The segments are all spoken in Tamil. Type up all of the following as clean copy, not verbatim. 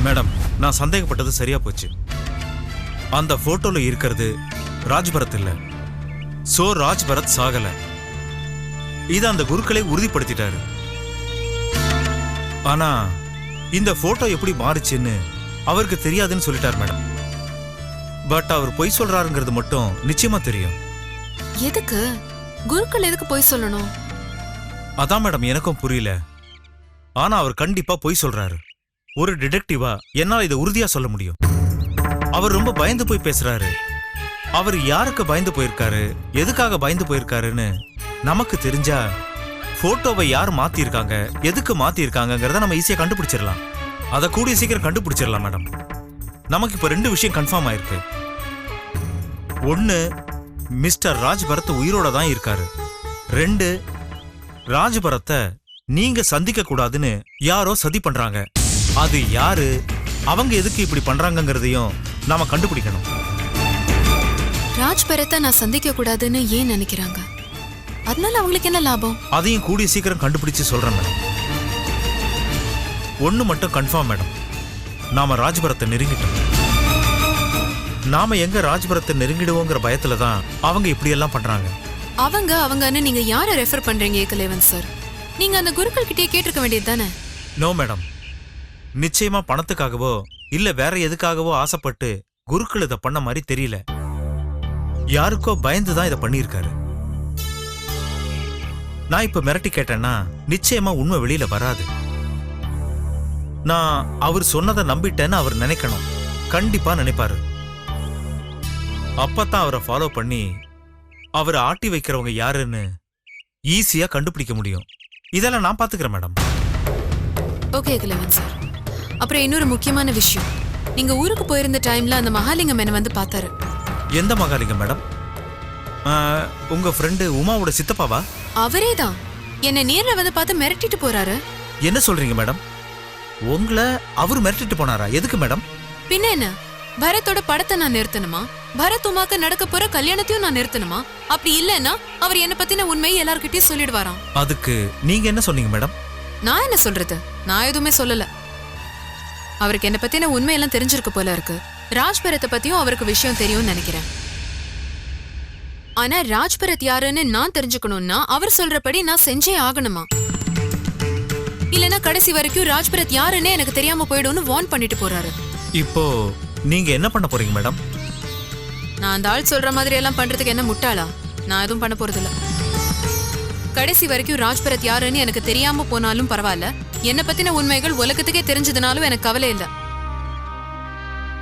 மேடம், நான் சந்தேகப்பட்டது சரியா போச்சு. அந்த போட்டோல இருக்கிறது ராஜ்பரத் இல்ல. சோ ராஜ்பரத் சாகல. இது அந்த குருக்களை உறுதிப்படுத்திட்டாரு. ஆனா இந்த போட்டோ எப்படி மாறுச்சுன்னு அவருக்கு தெரியாதுன்னு சொல்லிட்டார் மேடம். பட் அவர் பொய் சொல்றாருங்கிறது மட்டும் நிச்சயமா தெரியும். எதுக்கு குருக்கள் எதுக்கு பொய் சொல்லணும்? அதான் மேடம் எனக்கும் புரியல. ஆனா அவர் கண்டிப்பா பொய் சொல்றாரு. ஒரு டிடெக்டிவா என்னால இதை உறுதியா சொல்ல முடியும். அவர் ரொம்ப பயந்து போய் பேசுறாரு. அவர் யாருக்கு பயந்து போயிருக்காரு, எதுக்காக பயந்து போயிருக்காருன்னு நமக்கு தெரிஞ்சா போட்டோவை யார் மாத்திருக்காங்க, எதுக்கு மாத்திருக்காங்கிறத நம்ம ஈஸியா கண்டுபிடிச்சிடலாம். அதை கூடிய சீக்கிரம் கண்டுபிடிச்சிடலாம் மேடம். நமக்கு இப்ப 2 விஷயம் கன்ஃபார்ம் ஆயிருக்கு. ஒன்னு, மிஸ்டர் ராஜ்பரத் உயிரோட தான் இருக்காரு. 2, ராஜ்பரத்தை நீங்க சந்திக்க கூடாதுன்னு யாரோ சதி பண்றாங்க. அது யாரு, அவங்க எதுக்கு இப்படி பண்றாங்கிறதையும் நாம கண்டுபிடிக்கணும். ராஜ்பரத்தை நான் சந்திக்க கூடாதுன்னு ஏன் நினைக்கிறாங்க? அதனால அவங்களுக்கு என்ன லாபம்? அதையும் கூடிய சீக்கிரம் கண்டுபிடிச்சு சொல்றேன் மேடம். ஒண்ணு மட்டும் கன்ஃபார்ம் மேடம், நாம ராஜ்பரத்தை நெருங்கிட்டோம். நாம எங்க ராஜ்பரத்தை நெருங்கிடுவோங்கிற பயத்துல தான் அவங்க இப்படி எல்லாம் பண்றாங்க. அவங்கன்னு நீங்க யாரை ரெஃபர் பண்றீங்க ஏகலைவன் சார்? நீங்க அந்த குருக்கள் கிட்டே கேட்டிருக்க வேண்டியது தானே? நோ மேடம், நிச்சயமா பணத்துக்காகவோ இல்ல வேற எதுக்காகவோ ஆசைப்பட்டு குருக்கள் இதை பண்ண மாதிரி தெரியல. யாருக்கோ பயந்துதான் இதை பண்ணியிருக்காரு. நான் இப்ப மிரட்டி கேட்டேன்னா நிச்சயமா உண்மை வெளியில வராது. நான் அவர் சொன்னதை நம்பிட்டேன்னு அவர் நினைக்கணும். கண்டிப்பா நினைப்பாரு. அப்பதான் அவரை ஃபாலோ பண்ணி அவரை ஆட்டி வைக்கிறவங்க யாருன்னு ஈஸியா கண்டுபிடிக்க முடியும். இதெல்லாம் நான் பாத்துக்கிறேன் மேடம். ஓகே ஏகலைவன் சார், அப்புறம் இன்னொரு முக்கியமான விஷயம். நீங்க ஊருக்கு போயிருந்த டைம்ல அந்த மகாலிங்கம் என்ன வந்து பார்த்தாரு. எந்த மகாலிங்கம் மேடம்? உங்க ஃப்ரெண்டு உமாவோட சித்தப்பாவா? அவரே தான் என்ன நேர்ல வந்து பார்த்து மிரட்டிட்டு போறாரு. என்ன சொல்றீங்க மேடம்? உங்களை அவர் மிரட்டிட்டு போனாரா? எதுக்கு மேடம்? பின்ன என்ன, பரத்தோட படத்தை நான் நிறுத்தணுமா? பரத் உமாக்கு நடக்க போற கல்யாணத்தையும் நான் நிறுத்தணுமா? அப்படி இல்லன்னா அவர் என்ன பத்தின உண்மையை எல்லார்கிட்டயும் சொல்லிடுவாராம். அதுக்கு நீங்க என்ன சொன்னீங்க மேடம்? நான் என்ன சொல்றது? நான் எதுவுமே சொல்லல. அவருக்கு என்ன பத்தின உண்மையெல்லாம் தெரிஞ்சிருக்கு போல இருக்கு. ராஜ்பரத்தை பத்தியும் அவருக்கு விஷயம் தெரியும்னு நினைக்கிறேன். ஆனா ராஜ்பரத் யாருன்னு நான் தெரிஞ்சுக்கணும்னா அவர் சொல்றபடி நான் செஞ்சே ஆகணுமா? இல்லனா கடைசி வரைக்கும் ராஜ்பரத் யாருன்னு எனக்கு தெரியாம போயிடும்னு வார்ன் பண்ணிட்டு போறாரு. இப்போ நீங்க என்ன பண்ண போறீங்க மேடம்? நான் அந்த ஆள் சொல்ற மாதிரி எல்லாம் பண்றதுக்கு என்ன முட்டாளா? நான் எதுவும் பண்ண போறது இல்ல. கடைசி வரைக்கும் ராஜ்பரத் யாருன்னு எனக்கு தெரியாம போனாலும் பரவாயில்ல. என்ன பத்தின உண்மைகள் உலகத்துக்கே தெரிஞ்சதுனாலும் எனக்கு கவலை இல்ல.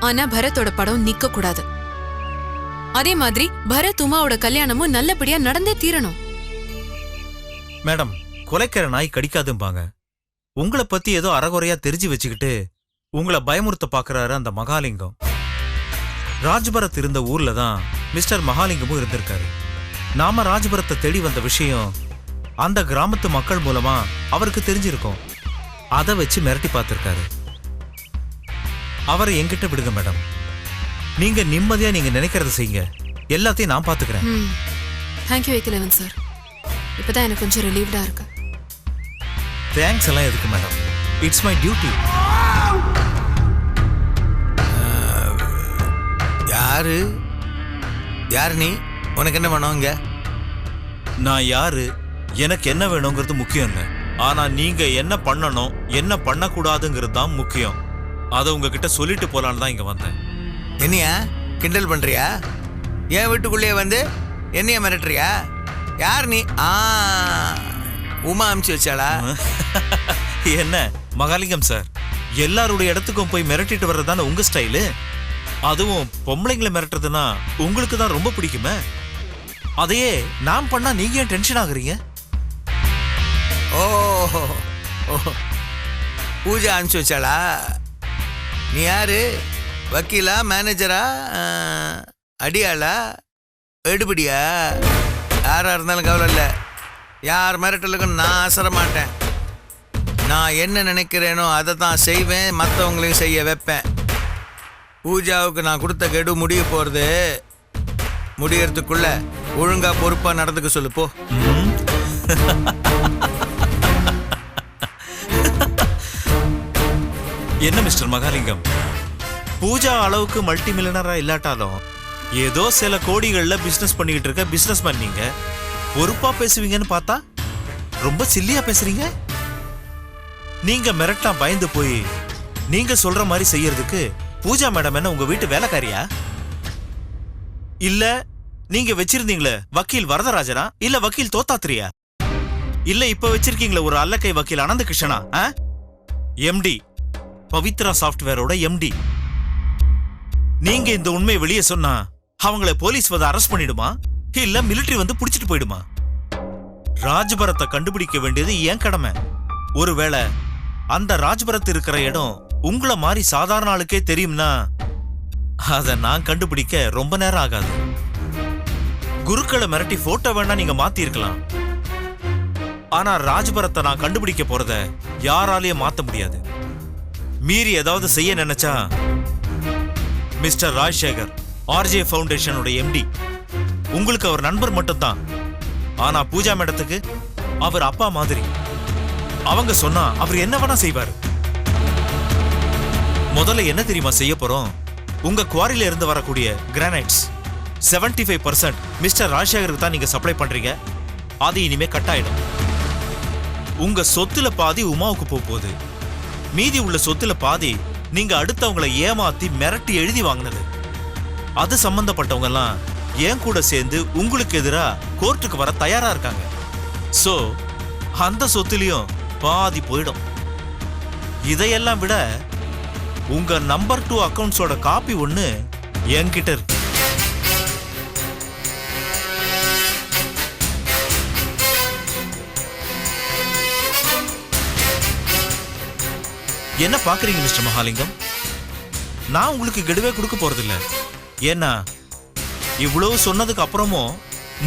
ஆனா பரத்தோட படம் நிக்க கூடாது. அதே மாதிரி பரத் உமாவோட கல்யாணமும் நல்லபடியா நடந்தே தீரணும். மேடம், கொலைக்கிற நாய் கடிக்காதும்பாங்க. உங்களை பத்தி ஏதோ அறகுறையா தெரிஞ்சு வச்சுக்கிட்டு உங்களை பயமுறுத்த பாக்குறாரு அந்த மகாலிங்கம். ராஜ்பரத் இருந்த ஊர்ல தான் மிஸ்டர் மகாலிங்கமும் இருந்திருக்காரு. நாம ராஜ்பரத்தை தேடி வந்த விஷயம் அந்த கிராமத்து மக்கள் மூலமா அவருக்கு தெரிஞ்சிருக்கும். அதை வச்சு மிரட்டி பார்த்திருக்காரு. அவரை என்கிட்ட விடுங்க மேடம். நீங்க நிம்மதியா நீங்க நினைக்கிறத செய்யுங்க. எல்லாத்தையும் நான் பாத்துக்கிறேன். Thank you Ekalaivan sir. இப்பதான் எனக்கு கொஞ்சம் ரிலீவ்டா இருக்கு. தேங்க்ஸ் எல்லாம் எதுக்கு மேடம்? It's my duty. யாரு நீ? உனக்கு என்ன வேணும் இங்க? நான் யாரு, எனக்கு என்ன வேணுங்கிறது முக்கியம் இல்லை. ஆனா நீங்க என்ன பண்ணணும், என்ன பண்ணக்கூடாதுங்கிறது தான் முக்கியம். அதை உங்ககிட்ட சொல்லிட்டு போலான்னு தான் இங்க வந்தேன். என்னையா கிண்டல் பண்றியா? என் வீட்டுக்குள்ளேயே வந்து என்னைய மிரட்டுறியா? யார் நீ? உமா அனுப்பிச்சு வச்சாளா? என்ன மகாலிங்கம் சார், எல்லாருடைய இடத்துக்கும் போய் மிரட்டிட்டு வர்றதுதானே உங்க ஸ்டைலு? அதுவும் பொம்பளைங்களை மிரட்டுறதுன்னா உங்களுக்கு தான் ரொம்ப பிடிக்குமே. அதையே நான் பண்ணா நீங்க ஏன் டென்ஷன் ஆகுறீங்க? ஓ, பூஜா அனுப்பிச்சு வச்சாளா? நீ யாரு? வக்கீலா, மேனேஜரா, அடியாளா, எடுபடியா? யாரா இருந்தாலும் கவலை இல்லை. யார் மிரட்டலுக்கும் நான் அசர மாட்டேன். நான் என்ன நினைக்கிறேனோ அதை தான் செய்வேன், மற்றவங்களையும் செய்ய வைப்பேன். பூஜாவுக்கு நான் கொடுத்த கெடு முடிய போகிறது. முடியறதுக்குள்ள ஒழுங்கா பொறுப்பா நடந்துக்க சொல்லு போ. என்ன மிஸ்டர் மகாலிங்கம், பூஜா அளவுக்கு மல்டி மில்லியனரா இல்லாட்டாலும் ஏதோ சில கோடிகள்ல பிசினஸ் பண்ணிக்கிட்டு இருக்க பிசினஸ் பண்ணீங்க. பொறுப்பா பேசுவீங்கன்னு பார்த்தா ரொம்ப சில்லியா பேசுறீங்க. நீங்க மிரட்டா பயந்து போய் நீங்க சொல்ற மாதிரி செய்யறதுக்கு பூஜா மேடம் என்ன உங்க வீட்டு வேலைக்காரியா? இல்ல நீங்க வச்சிருந்தீங்களே வக்கீல் வரதராஜனா, இல்ல வக்கீல் தோத்தாத்திரியா, இல்ல இப்ப வச்சிருக்கீங்களே ஒரு அல்லக்கை வக்கீல் அனந்த கிருஷ்ணனா? எம்டி பவித்ரா சாஃப்ட்வேரோட எம்டி. நீங்க இந்த உண்மை வெளியே சொன்னா அவங்கள போலீஸ் வந்து அரெஸ்ட் பண்ணிடுமா, இல்ல மிலிட்டரி வந்து புடிச்சிட்டு போயிடுமா? ராஜ்பரத்தை கண்டுபிடிக்க வேண்டியது என் கடமை. ஒருவேளை அந்த ராஜ்பரத் இருக்கிற இடம் உங்கள மாதிரி சாதாரண ஆளுக்கே தெரியும்னா அத நான் கண்டுபிடிக்க ரொம்ப நேரம் ஆகாது. குருக்களை மிரட்டி போட்டோ வேணா நீங்க மாத்தி இருக்கலாம். ஆனா ராஜ்பரத்தை நான் கண்டுபிடிக்க போறத யாராலையும் மாத்த முடியாது. மீறி ஏதாவது செய்ய நினைச்சா மிஸ்டர் ராஜசேகர் ஆர்ஜே ஃபவுண்டேஷனோட எம்டி, உங்களுக்கு அவர் நண்பர் மட்டும்தான். ஆனா பூஜா மேடத்துக்கு அவர் அப்பா மாதிரி. அவங்க சொன்னா அவர் என்ன வேணா செய்வாரு. முதல்ல என்ன தெரியுமா செய்ய போறோம்? உங்க குவாரியில இருந்து வரக்கூடிய கிரானைட்ஸ் 75% மிஸ்டர் ராஜசேகருக்கு தான் நீங்க சப்ளை பண்றீங்க. அது இனிமே கட் ஆயிடும். உங்க சொத்துல பாதி உமாவுக்கு போகுது. மீதி உள்ள சொத்துல பாதி நீங்க அடுத்தவங்களை ஏமாத்தி மிரட்டி எழுதி வாங்கினது. அது சம்பந்தப்பட்டவங்க எல்லாம் ஏன் கூட சேர்ந்து உங்களுக்கு எதிரா கோர்ட்டுக்கு வர தயாரா இருக்காங்க. சோ அந்த சொத்துலயும் பாதி போயிடும். இதையெல்லாம் விட உங்க நம்பர் 2 அக்கவுண்ட்ஸோட காப்பி ஒண்ணு என்கிட்ட இருக்கு. என்ன பாக்குறீங்க மிஸ்டர் மகாலிங்கம்? நான் உங்களுக்கு கெடுவே கொடுக்க போறதில்ல. ஏன்னா இவ்வளவு சொன்னதுக்கு அப்புறமும்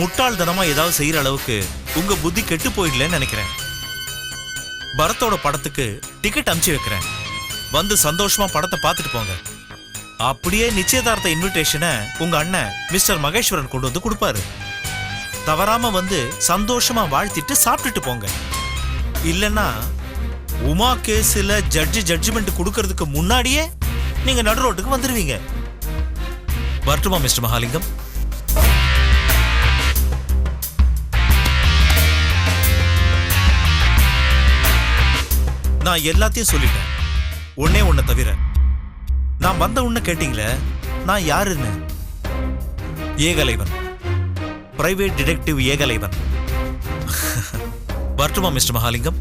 முட்டாள்தனமா ஏதாவது செய்யற அளவுக்கு உங்க புத்தி கெட்டு போயிடலன்னு நினைக்கிறேன். பரத்தோட படத்துக்கு டிக்கெட் அனுப்பிச்சு வைக்கிறேன். வந்து சந்தோஷமா படத்தை பார்த்துட்டு போங்க. அப்படியே நிச்சயதார்த்த இன்விடேஷனை உங்க அண்ணன் மிஸ்டர் மகேஸ்வரன் கொண்டு வந்து கொடுப்பாரு. தவறாம வந்து சந்தோஷமா வாழ்த்திட்டு சாப்பிட்டுட்டு போங்க. இல்லைன்னா உமா கேஸ்ல ஜட்ஜ்மெண்ட் கொடுக்கறதுக்கு முன்னாடியே நீங்க நடு ரோட்டுக்கு வந்துருவீங்க. வரட்டுமா மிஸ்டர் மகாலிங்கம்? நான் எல்லாத்தையும் சொல்லிட்டேன். ஒன்னே ஒன்ன தவிர. நான் வந்த உன்ன கேட்டீங்களே, நான் யாருன்னு? Ekalaivan, private detective Ekalaivan. வரட்டுமா மிஸ்டர் மகாலிங்கம்?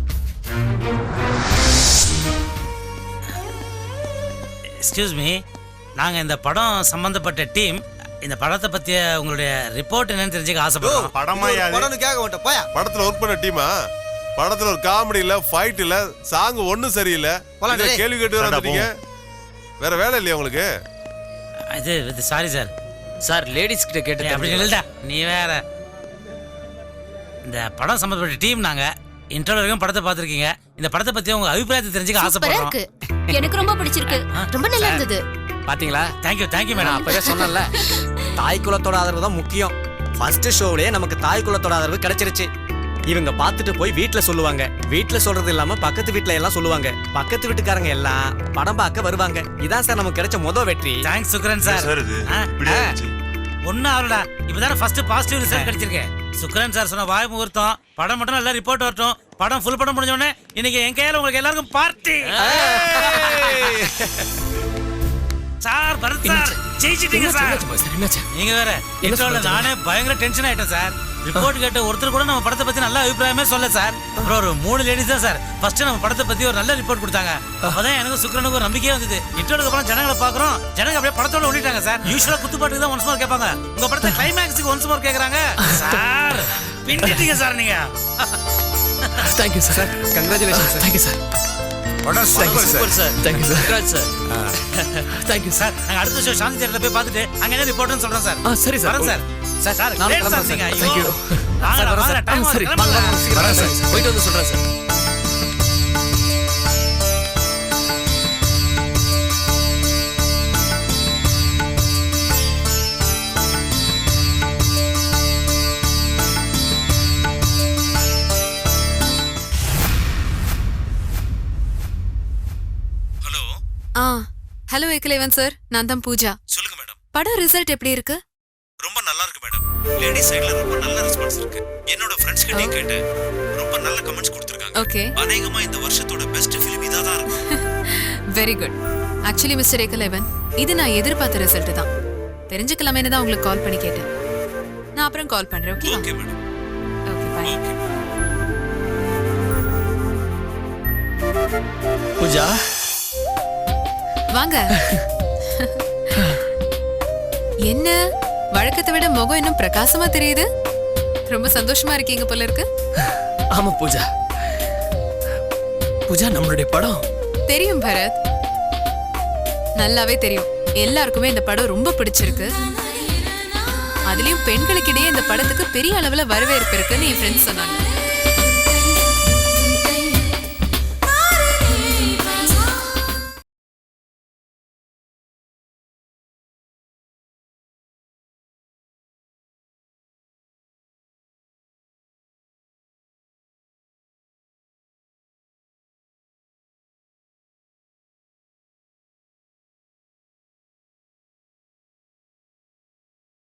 எக்ஸ்கியூஸ் மீ, நாங்கள் இந்த படம் சம்பந்தப்பட்ட டீம். இந்த படத்தை பற்றிய உங்களுடைய ரிப்போர்ட் என்னன்னு தெரிஞ்சுக்க ஆசைப்படுறோம். படத்துல ஒர்க் பண்ண டீமா? படத்துல ஒரு காமெடி இல்ல, ஃபைட் இல்ல, சாங் ஒண்ணும் சரியில்லை. கேள்வி கேட்டு வந்துட்டீங்க. வேற வேலை இல்லையா உங்களுக்கு? இது சாரி சார். சார் லேடிஸ் கிட்ட கேட்டு அப்படி இல்லடா, நீ வேற. இந்த படம் சம்பந்தப்பட்ட டீம் நாங்க. இன்டர்வியூ வரைக்கும் படத்தை பார்த்துருக்கீங்க. இந்த படத்தை பத்தி உங்க அபிப்பிராயத்தை தெரிஞ்சுக்க ஆசைப்படுறோம். எனக்கு ரொம்ப பிடிச்சிருக்கு. ரொம்ப நல்லா இருந்தது. பாத்தீங்களா? Thank you madam. அப்பவே சொன்னேன்ல, தாய் குலத்தோட ஆதரவு தான் முக்கியம். ஃபர்ஸ்ட் ஷோவிலே நமக்கு தாய் குலத்தோட ஆதரவு கிடைச்சிருச்சு. இவங்க பார்த்துட்டு போய் வீட்டுல சொல்லுவாங்க. வீட்டுல சொல்றது இல்லாம பக்கத்து வீட்டுல எல்லாம் சொல்லுவாங்க. பக்கத்து வீட்டுக்காரங்க எல்லாம் படம் பார்க்க வருவாங்க. இதான் சார் நமக்கு கிடைச்ச முதல் வெற்றி. தேங்க்ஸ் சுக்ரன் சார். ஒன்னும் ஆகலடா, இப்பதானே ஃபர்ஸ்ட் பாசிட்டிவ் ரிசல்ட் கிடைச்சிருக்கு. சுக்ரன் சார் சொன்ன வாய் முகூர்த்தம். படம் மட்டும் நல்லா ரிப்போர்ட் வரட்டும். படம் ஃபுல் படம் முடிஞ்ச உடனே இன்னைக்கு என் கையில உங்களுக்கு எல்லாருக்கும் பார்ட்டி. சார் பரத் சார் ஜெயிச்சிட்டீங்க சார். நீங்க வேற இன்ட்ரோல நானே பயங்கர டென்ஷன் ஆயிட்டேன் சார். ரிப்போர்ட் கேட்ட ஒருத்தர் கூட நம்ம படத்தை பத்தி நல்ல அபிப்பிராயமே சொல்ல சார். அப்புறம் ஒரு 3 லேடிஸ் தான் சார் ஃபர்ஸ்ட் நம்ம படத்தை பத்தி ஒரு நல்ல ரிப்போர்ட் கொடுத்தாங்க. அப்பதான் எனக்கு சுக்ரனுக்கு ஒரு நம்பிக்கையே வந்தது. இன்ட்ரோலுக்கு அப்புறம் ஜனங்களை பாக்குறோம். ஜனங்க அப்படியே படத்தோட ஓடிட்டாங்க சார். யூசுவலா குத்துப்பாட்டுக்கு தான் ஒன்ஸ் மோர் கேட்பாங்க. உங்க படத்தை கிளைமேக்ஸுக்கு ஒன்ஸ் மோர் கேக்குறாங்க சார். பின்னிட்டீங்க சார் நீங்க. Thank you sir. Congratulations sir. Thank you sir. Super sir. Thank you sir. Congrats sir. Thank you sir. நாங்க அடுத்த ஷோ சாந்தி தியேட்டர்ல போய் பார்த்துட்டு அங்க என்ன ரிப்போர்ட்னு சொல்றோம் சார். சரி சார். வரேன் சார். சார் நாளைக்கு great கிளம்புறேன் சார் நீங்க. Thank you. வாங்க டைம் சரி. ஆகுது. வரேன் சார். போயிட்டு வந்து சொல்றேன் சார். ஹலோ ஆ ஹலோ ஏகலைவன் சார், நான் தான் பூஜா. சொல்லுங்க மேடம். படம் ரிசல்ட் எப்படி இருக்கு? ரொம்ப நல்லா இருக்கு மேடம். லேடி சைடுல ரொம்ப நல்ல ரெஸ்பான்ஸ் இருக்கு. என்னோட ஃப்ரெண்ட்ஸ் கிட்டயும் கேட்டேன், ரொம்ப நல்ல கமெண்ட்ஸ் கொடுத்திருக்காங்க. ஓகே, அநேகமா இந்த வருஷத்தோட பெஸ்ட் ஃபிலிம் இதா தான் இருக்கும். Very good. Actually mister Ekalaivan, இது நான் எதிர்பார்த்த ரிசல்ட் தான். தெரிஞ்சுக்கலாமேன்னு தான் உங்களுக்கு கால் பண்ணி கேட்டேன். நான் அப்புறம் கால் பண்றேன். Okay okay madam. Okay, bye. Okay. Pooja வாங்க. என்ன வழக்கத்தை விட முகம் இன்னும் பிரகாசமா தெரியுது. ரொம்ப சந்தோஷமா இருக்கீங்க போல இருக்கு. ஆமா பூஜா. பூஜா, நம்மளுடைய படம் தெரியும் பரத், நல்லாவே தெரியும். எல்லாருக்குமே இந்த படம் ரொம்ப பிடிச்சிருக்கு. அதுலயும் பெண்களுக்கிடையே இந்த படத்துக்கு பெரிய அளவுல வரவேற்பு இருக்குன்னு என் ஃப்ரெண்ட்ஸ் சொன்னாங்க.